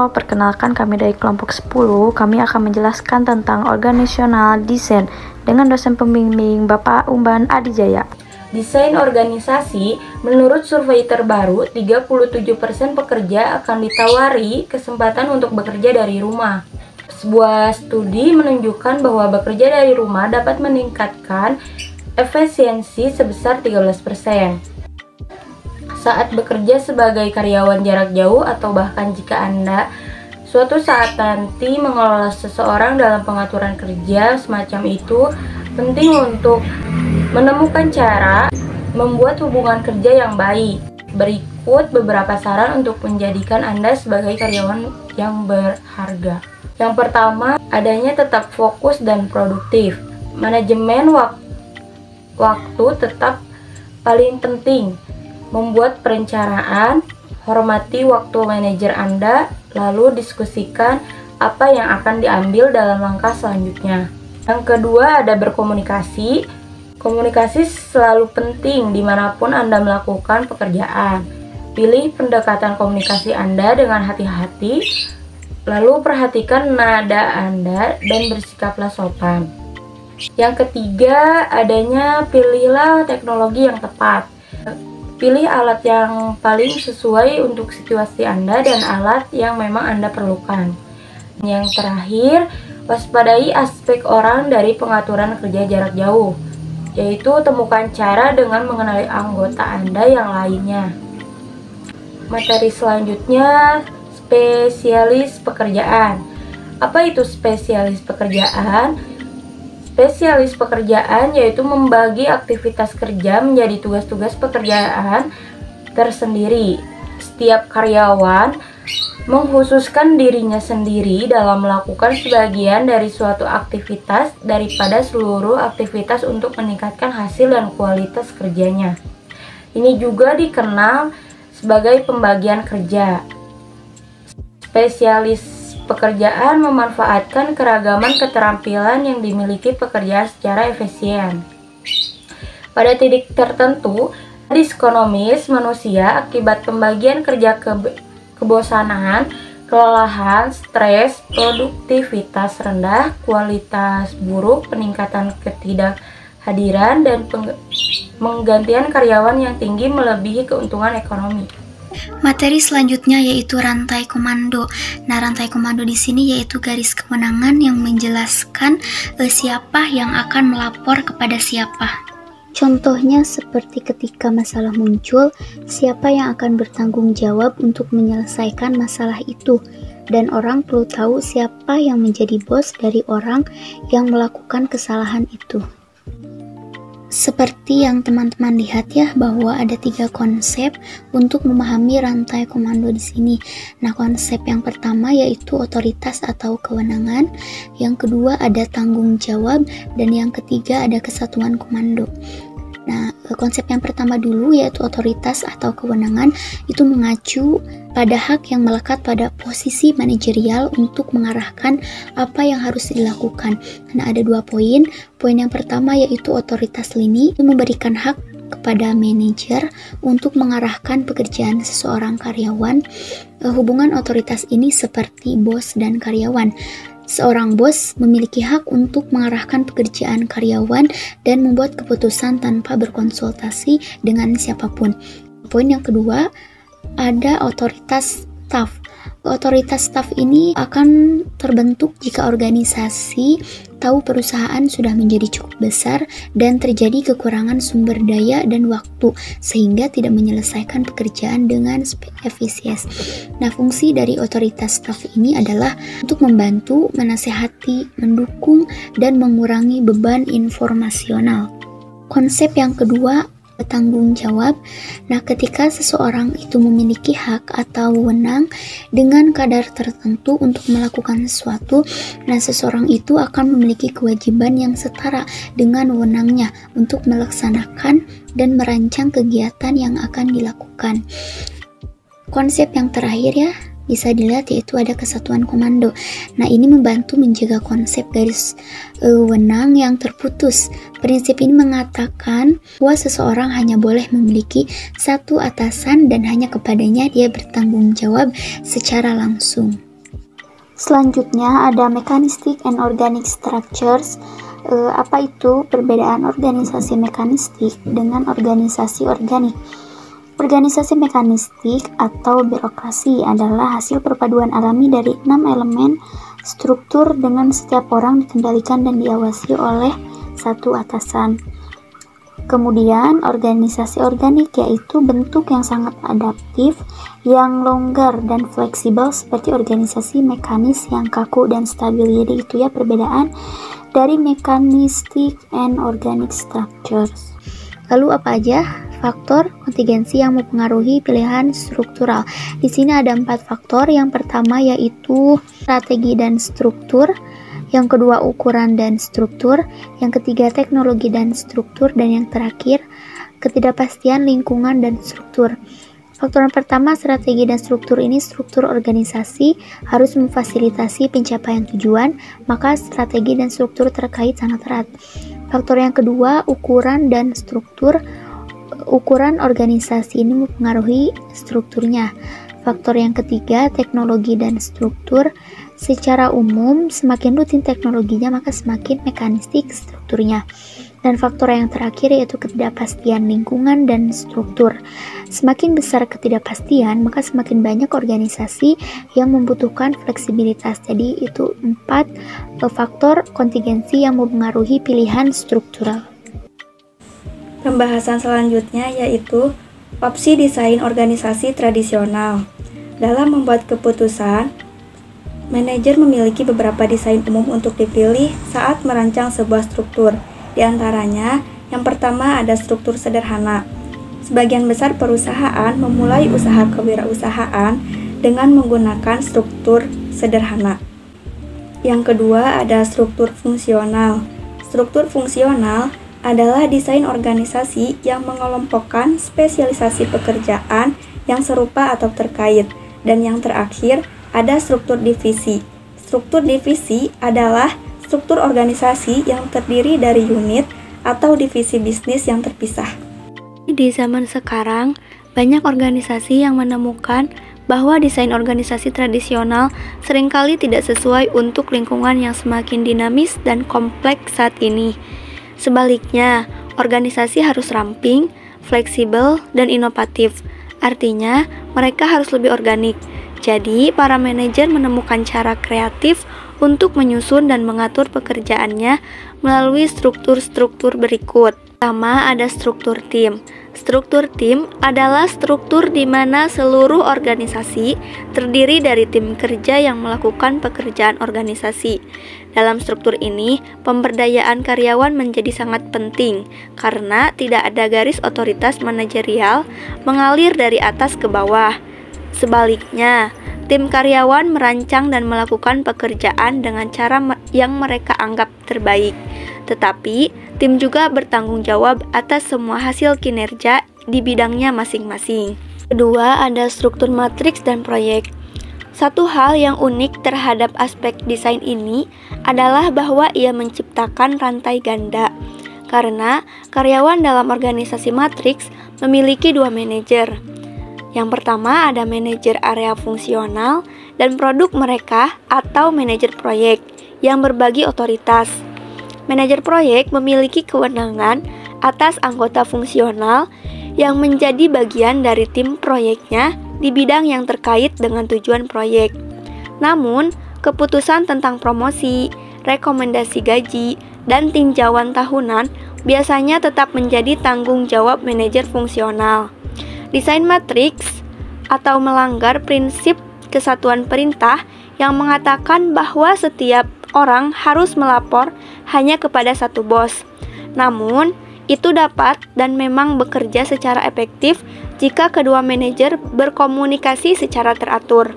Halo, perkenalkan kami dari kelompok 10. Kami akan menjelaskan tentang organisasional design dengan dosen pembimbing Bapak Umban Adijaya. Desain organisasi, menurut survei terbaru, 37% pekerja akan ditawari kesempatan untuk bekerja dari rumah. Sebuah studi menunjukkan bahwa bekerja dari rumah dapat meningkatkan efisiensi sebesar 13%. Saat bekerja sebagai karyawan jarak jauh atau bahkan jika Anda suatu saat nanti mengelola seseorang dalam pengaturan kerja semacam itu, penting untuk menemukan cara membuat hubungan kerja yang baik. Berikut beberapa saran untuk menjadikan Anda sebagai karyawan yang berharga. Yang pertama, adanya tetap fokus dan produktif. Manajemen waktu tetap paling penting. Membuat perencanaan, hormati waktu manajer Anda, lalu diskusikan apa yang akan diambil dalam langkah selanjutnya. Yang kedua, ada berkomunikasi. Komunikasi selalu penting dimanapun Anda melakukan pekerjaan. Pilih pendekatan komunikasi Anda dengan hati-hati, lalu perhatikan nada Anda dan bersikaplah sopan. Yang ketiga, adanya pilihlah teknologi yang tepat. Pilih alat yang paling sesuai untuk situasi Anda dan alat yang memang Anda perlukan. Yang terakhir, waspadai aspek orang dari pengaturan kerja jarak jauh, yaitu temukan cara dengan mengenali anggota Anda yang lainnya. Materi selanjutnya, spesialis pekerjaan. Apa itu spesialis pekerjaan? Spesialis pekerjaan yaitu membagi aktivitas kerja menjadi tugas-tugas pekerjaan tersendiri. Setiap karyawan mengkhususkan dirinya sendiri dalam melakukan sebagian dari suatu aktivitas daripada seluruh aktivitas untuk meningkatkan hasil dan kualitas kerjanya. Ini juga dikenal sebagai pembagian kerja. Spesialis pekerjaan memanfaatkan keragaman keterampilan yang dimiliki pekerja secara efisien. Pada titik tertentu, diskonomis manusia akibat pembagian kerja kebosanan, kelelahan, stres, produktivitas rendah, kualitas buruk, peningkatan ketidakhadiran, dan penggantian karyawan yang tinggi melebihi keuntungan ekonomi. Materi selanjutnya yaitu rantai komando. Nah, rantai komando di sini yaitu garis kewenangan yang menjelaskan siapa yang akan melapor kepada siapa. Contohnya seperti ketika masalah muncul, siapa yang akan bertanggung jawab untuk menyelesaikan masalah itu, dan orang perlu tahu siapa yang menjadi bos dari orang yang melakukan kesalahan itu. Seperti yang teman-teman lihat ya, bahwa ada 3 konsep untuk memahami rantai komando di sini. Nah, konsep yang pertama yaitu otoritas atau kewenangan, yang kedua ada tanggung jawab, dan yang ketiga ada kesatuan komando. Nah, konsep yang pertama dulu yaitu otoritas atau kewenangan, itu mengacu pada hak yang melekat pada posisi manajerial untuk mengarahkan apa yang harus dilakukan. Nah, ada 2 poin. Poin yang pertama yaitu otoritas lini, itu memberikan hak kepada manajer untuk mengarahkan pekerjaan seseorang karyawan. Hubungan otoritas ini seperti bos dan karyawan. Seorang bos memiliki hak untuk mengarahkan pekerjaan karyawan dan membuat keputusan tanpa berkonsultasi dengan siapapun. Poin yang kedua, ada otoritas staf. Otoritas staf ini akan terbentuk jika organisasi tahu perusahaan sudah menjadi cukup besar dan terjadi kekurangan sumber daya dan waktu sehingga tidak menyelesaikan pekerjaan dengan efisien. Nah, fungsi dari otoritas staf ini adalah untuk membantu, menasehati, mendukung, dan mengurangi beban informasional. Konsep yang kedua, tanggung jawab. Nah, ketika seseorang itu memiliki hak atau wewenang dengan kadar tertentu untuk melakukan sesuatu, nah seseorang itu akan memiliki kewajiban yang setara dengan wewenangnya untuk melaksanakan dan merancang kegiatan yang akan dilakukan. Konsep yang terakhir ya, bisa dilihat yaitu ada kesatuan komando. Nah, ini membantu menjaga konsep garis wewenang yang terputus. Prinsip ini mengatakan bahwa seseorang hanya boleh memiliki satu atasan dan hanya kepadanya dia bertanggung jawab secara langsung. Selanjutnya ada mechanistic and organic structures. Apa itu perbedaan organisasi mekanistik dengan organisasi organik? Organisasi mekanistik atau birokrasi adalah hasil perpaduan alami dari 6 elemen struktur dengan setiap orang dikendalikan dan diawasi oleh satu atasan. Kemudian organisasi organik yaitu bentuk yang sangat adaptif, yang longgar dan fleksibel seperti organisasi mekanis yang kaku dan stabil. Jadi itu ya perbedaan dari mechanistic and organic structures. Lalu apa aja faktor kontingensi yang mempengaruhi pilihan struktural? Di sini ada 4 faktor. Yang pertama yaitu strategi dan struktur, yang kedua ukuran dan struktur, yang ketiga teknologi dan struktur, dan yang terakhir ketidakpastian lingkungan dan struktur. Faktor yang pertama, strategi dan struktur ini struktur organisasi harus memfasilitasi pencapaian tujuan, maka strategi dan struktur terkait sangat erat. Faktor yang kedua, ukuran dan struktur. Ukuran organisasi ini mempengaruhi strukturnya. Faktor yang ketiga, teknologi dan struktur. Secara umum, semakin rutin teknologinya, maka semakin mekanistik strukturnya. Dan faktor yang terakhir yaitu ketidakpastian lingkungan dan struktur. Semakin besar ketidakpastian, maka semakin banyak organisasi yang membutuhkan fleksibilitas. Jadi itu 4 faktor kontingensi yang mempengaruhi pilihan struktural. Pembahasan selanjutnya yaitu opsi desain organisasi tradisional. Dalam membuat keputusan, manajer memiliki beberapa desain umum untuk dipilih saat merancang sebuah struktur. Di antaranya, yang pertama ada struktur sederhana. Sebagian besar perusahaan memulai usaha kewirausahaan dengan menggunakan struktur sederhana. Yang kedua ada struktur fungsional. Struktur fungsional adalah desain organisasi yang mengelompokkan spesialisasi pekerjaan yang serupa atau terkait. Dan yang terakhir ada struktur divisi. Struktur divisi adalah struktur organisasi yang terdiri dari unit atau divisi bisnis yang terpisah. Di zaman sekarang, banyak organisasi yang menemukan bahwa desain organisasi tradisional seringkali tidak sesuai untuk lingkungan yang semakin dinamis dan kompleks saat ini. Sebaliknya, organisasi harus ramping, fleksibel, dan inovatif. Artinya, mereka harus lebih organik. Jadi, para manajer menemukan cara kreatif untuk menyusun dan mengatur pekerjaannya melalui struktur-struktur berikut. Pertama, ada struktur tim. Struktur tim adalah struktur di mana seluruh organisasi terdiri dari tim kerja yang melakukan pekerjaan organisasi. Dalam struktur ini, pemberdayaan karyawan menjadi sangat penting karena tidak ada garis otoritas manajerial mengalir dari atas ke bawah. Sebaliknya, tim karyawan merancang dan melakukan pekerjaan dengan cara yang mereka anggap terbaik. Tetapi, tim juga bertanggung jawab atas semua hasil kinerja di bidangnya masing-masing. Kedua, ada struktur matriks dan proyek. Satu hal yang unik terhadap aspek desain ini adalah bahwa ia menciptakan rantai ganda. Karena karyawan dalam organisasi matriks memiliki 2 manajer. Yang pertama ada manajer area fungsional dan produk mereka atau manajer proyek yang berbagi otoritas. Manajer proyek memiliki kewenangan atas anggota fungsional yang menjadi bagian dari tim proyeknya di bidang yang terkait dengan tujuan proyek. Namun, keputusan tentang promosi, rekomendasi gaji, dan tinjauan tahunan biasanya tetap menjadi tanggung jawab manajer fungsional. Desain matriks atau melanggar prinsip kesatuan perintah yang mengatakan bahwa setiap orang harus melapor hanya kepada satu bos. Namun, itu dapat dan memang bekerja secara efektif jika kedua manajer berkomunikasi secara teratur.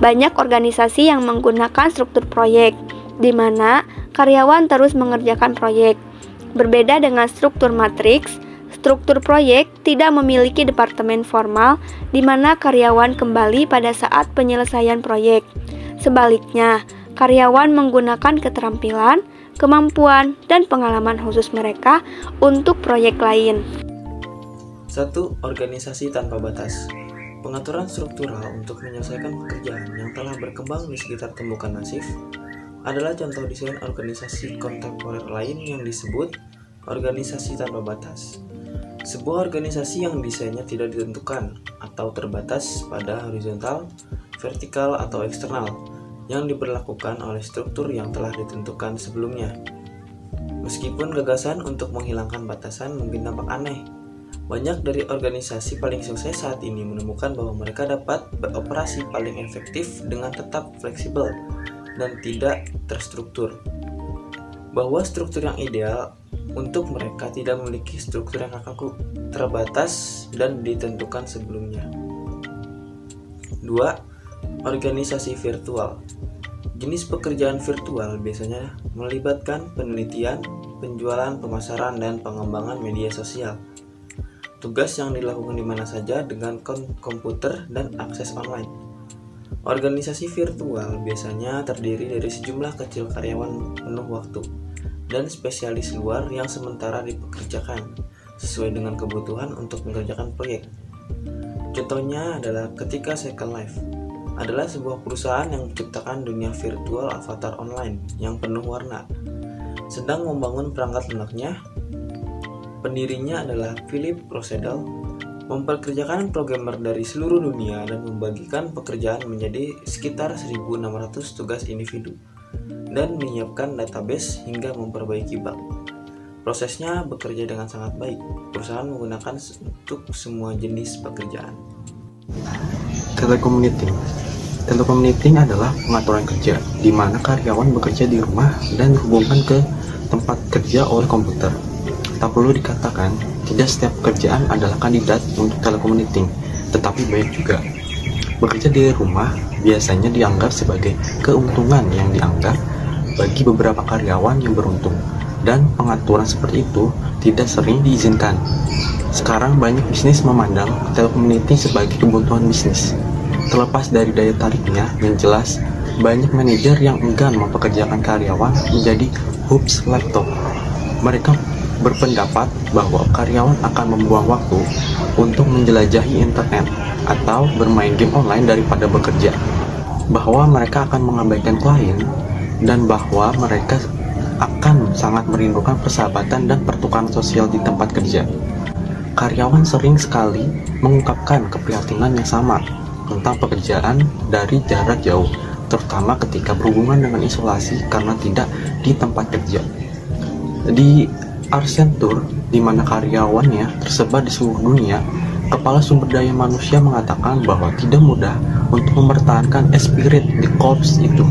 Banyak organisasi yang menggunakan struktur proyek, di mana karyawan terus mengerjakan proyek. Berbeda dengan struktur matriks, struktur proyek tidak memiliki departemen formal di mana karyawan kembali pada saat penyelesaian proyek. Sebaliknya, karyawan menggunakan keterampilan, kemampuan, dan pengalaman khusus mereka untuk proyek lain. 1. Organisasi tanpa batas. Pengaturan struktural untuk menyelesaikan pekerjaan yang telah berkembang di sekitar tumbukan masif adalah contoh desain organisasi kontemporer lain yang disebut organisasi tanpa batas. Sebuah organisasi yang desainnya tidak ditentukan atau terbatas pada horizontal, vertikal, atau eksternal yang diberlakukan oleh struktur yang telah ditentukan sebelumnya. Meskipun gagasan untuk menghilangkan batasan mungkin tampak aneh, banyak dari organisasi paling sukses saat ini menemukan bahwa mereka dapat beroperasi paling efektif dengan tetap fleksibel dan tidak terstruktur. Bahwa struktur yang ideal untuk mereka tidak memiliki struktur yang kaku, terbatas, dan ditentukan sebelumnya. 2. Organisasi virtual. Jenis pekerjaan virtual biasanya melibatkan penelitian, penjualan, pemasaran, dan pengembangan media sosial. Tugas yang dilakukan di mana saja dengan komputer dan akses online. Organisasi virtual biasanya terdiri dari sejumlah kecil karyawan penuh waktu dan spesialis luar yang sementara dipekerjakan sesuai dengan kebutuhan untuk mengerjakan proyek. Contohnya adalah ketika Second Life adalah sebuah perusahaan yang menciptakan dunia virtual avatar online yang penuh warna, sedang membangun perangkat lunaknya. Pendirinya adalah Philip Rosedal, memperkerjakan programmer dari seluruh dunia dan membagikan pekerjaan menjadi sekitar 1.600 tugas individu dan menyiapkan database hingga memperbaiki bug. Prosesnya bekerja dengan sangat baik. Perusahaan menggunakan untuk semua jenis pekerjaan. Telecommuting. Telecommuting adalah pengaturan kerja di mana karyawan bekerja di rumah dan dihubungkan ke tempat kerja oleh komputer. Tak perlu dikatakan, tidak setiap pekerjaan adalah kandidat untuk telecommuting, tetapi banyak juga. Bekerja di rumah biasanya dianggap sebagai keuntungan yang dianggap bagi beberapa karyawan yang beruntung, dan pengaturan seperti itu tidak sering diizinkan. Sekarang banyak bisnis memandang telecommuting sebagai kebutuhan bisnis. Terlepas dari daya tariknya yang jelas, banyak manajer yang enggan mempekerjakan karyawan menjadi hubs laptop. Mereka berpendapat bahwa karyawan akan membuang waktu untuk menjelajahi internet atau bermain game online daripada bekerja, bahwa mereka akan mengabaikan klien, dan bahwa mereka akan sangat merindukan persahabatan dan pertukaran sosial di tempat kerja. Karyawan sering sekali mengungkapkan keprihatinan yang sama tentang pekerjaan dari jarak jauh, terutama ketika berhubungan dengan isolasi karena tidak di tempat kerja. Di Accenture, di mana karyawannya tersebar di seluruh dunia, Kepala Sumber Daya Manusia mengatakan bahwa tidak mudah untuk mempertahankan esprit de corps itu.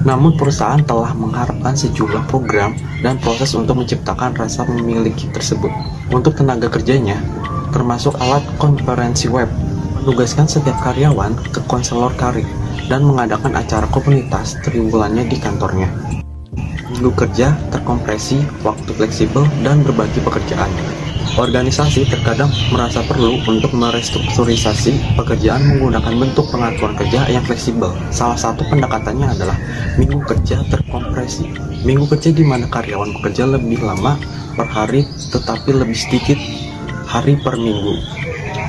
Namun perusahaan telah mengharapkan sejumlah program dan proses untuk menciptakan rasa memiliki tersebut. Untuk tenaga kerjanya, termasuk alat konferensi web, menugaskan setiap karyawan ke konselor karir dan mengadakan acara komunitas triwulannya di kantornya. Minggu kerja terkompresi, waktu fleksibel, dan berbagi pekerjaan. Organisasi terkadang merasa perlu untuk merestrukturisasi pekerjaan menggunakan bentuk pengaturan kerja yang fleksibel. Salah satu pendekatannya adalah minggu kerja terkompresi. Minggu kerja di mana karyawan bekerja lebih lama per hari tetapi lebih sedikit hari per minggu.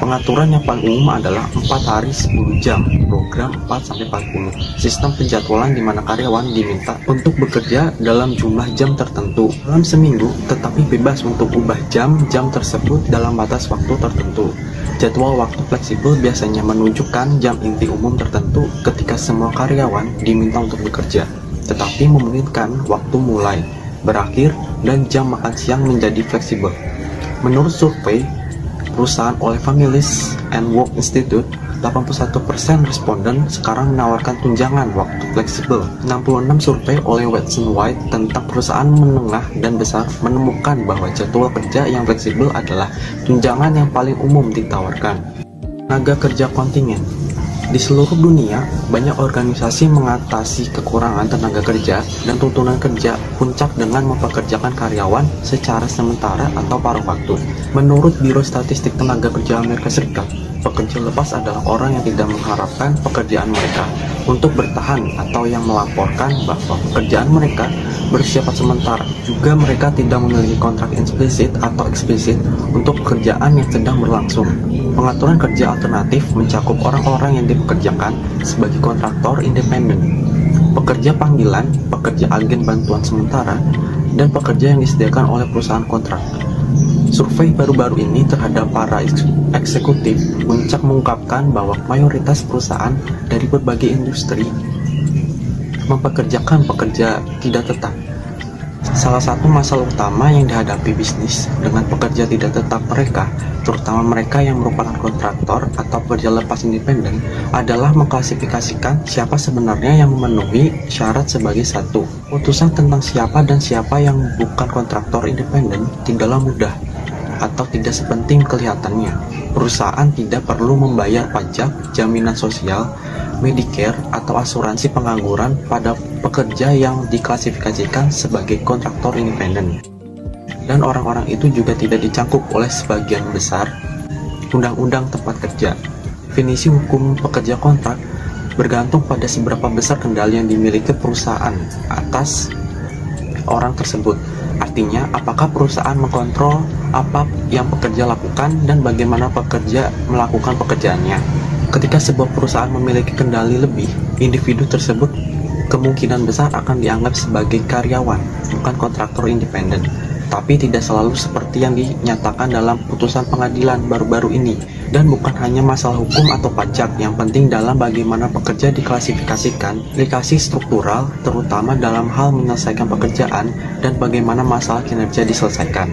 Pengaturan yang paling umum adalah 4 hari 10 jam, program 4-40. Sistem penjadwalan di mana karyawan diminta untuk bekerja dalam jumlah jam tertentu dalam seminggu, tetapi bebas untuk ubah jam-jam tersebut dalam batas waktu tertentu. Jadwal waktu fleksibel biasanya menunjukkan jam inti umum tertentu ketika semua karyawan diminta untuk bekerja, tetapi memungkinkan waktu mulai, berakhir, dan jam makan siang menjadi fleksibel. Menurut survei perusahaan oleh Families and Work Institute, 81% responden sekarang menawarkan tunjangan waktu fleksibel. 66 survei oleh Watson White tentang perusahaan menengah dan besar menemukan bahwa jadwal kerja yang fleksibel adalah tunjangan yang paling umum ditawarkan. Tenaga kerja kontingen. Di seluruh dunia, banyak organisasi mengatasi kekurangan tenaga kerja dan tuntunan kerja puncak dengan mempekerjakan karyawan secara sementara atau paruh waktu. Menurut Biro Statistik Tenaga Kerja Amerika Serikat, pekerja lepas adalah orang yang tidak mengharapkan pekerjaan mereka untuk bertahan atau yang melaporkan bahwa pekerjaan mereka bersifat sementara. Juga mereka tidak memiliki kontrak implisit atau eksplisit untuk pekerjaan yang sedang berlangsung. Pengaturan kerja alternatif mencakup orang-orang yang dipekerjakan sebagai kontraktor independen, pekerja panggilan, pekerja agen bantuan sementara, dan pekerja yang disediakan oleh perusahaan kontrak. Survei baru-baru ini terhadap para eksekutif Puncak mengungkapkan bahwa mayoritas perusahaan dari berbagai industri mempekerjakan pekerja tidak tetap. Salah satu masalah utama yang dihadapi bisnis dengan pekerja tidak tetap mereka, terutama mereka yang merupakan kontraktor atau pekerja lepas independen, adalah mengklasifikasikan siapa sebenarnya yang memenuhi syarat sebagai satu. Putusan tentang siapa dan siapa yang bukan kontraktor independen tidaklah mudah atau tidak sepenting kelihatannya. Perusahaan tidak perlu membayar pajak, jaminan sosial, Medicare, atau asuransi pengangguran pada pekerja yang diklasifikasikan sebagai kontraktor independen. Dan orang-orang itu juga tidak dicangkup oleh sebagian besar undang-undang tempat kerja. Definisi hukum pekerja kontrak bergantung pada seberapa besar kendali yang dimiliki perusahaan atas orang tersebut. Artinya, apakah perusahaan mengkontrol apa yang pekerja lakukan dan bagaimana pekerja melakukan pekerjaannya. Ketika sebuah perusahaan memiliki kendali lebih, individu tersebut kemungkinan besar akan dianggap sebagai karyawan, bukan kontraktor independen. Tapi tidak selalu seperti yang dinyatakan dalam putusan pengadilan baru-baru ini, dan bukan hanya masalah hukum atau pajak. Yang penting dalam bagaimana pekerja diklasifikasikan, implikasi struktural, terutama dalam hal menyelesaikan pekerjaan, dan bagaimana masalah kinerja diselesaikan.